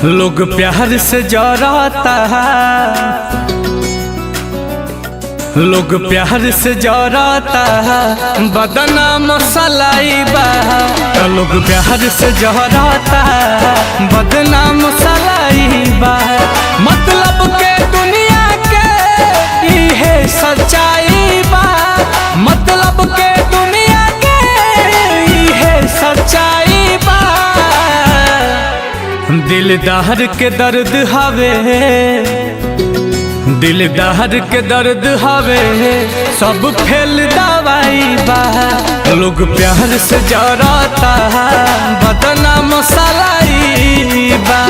लोग प्यार से जराता है, लोग प्यार से जराता है, बदनाम सलाई बा। लोग प्यार से जराता है, बदनाम सलाई बा। मतलब के दुनिया के इहे सच्चाई बा, मतलब के दुनिया के इहे सच्चाई बा। दिलदार के दर्द हवे, दिलदार के दर्द हवे, सब फेल दवाई बा। लोग प्यार से जराता है, बदनाम सलाई बा।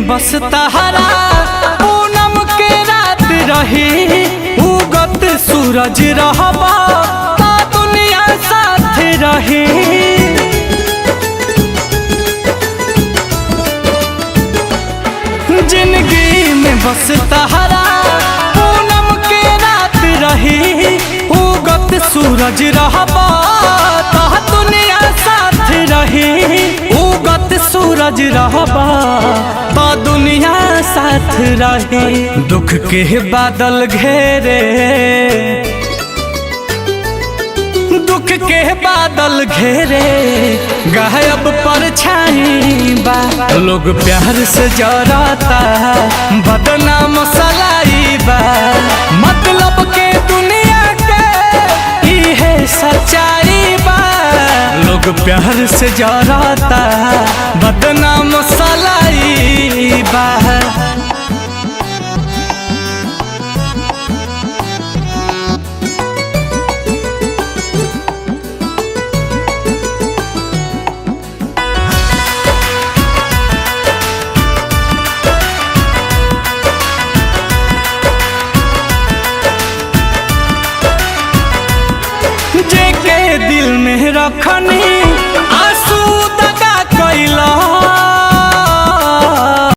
बस तहरा पूनम के रात रही, उगत सूरज रहबा ता दुनिया साथ रही। जिंदगी में बस तहरा पूनम के रात रही, उगत सूरज रहबा ता दुनिया साथ रही। उगत सूरज रहबा तो दुनिया साथ रही। दुख के बादल घेरे, दुख के बादल घेरे, गायब परछाई बा। लोग प्यार से जराता है, बदनाम सलाई बा। मतलब के दुनिया के इहे सच्चाई बा। लोग प्यार से जराता है, बदनाम सलाई बा। जेके दिल में रखनी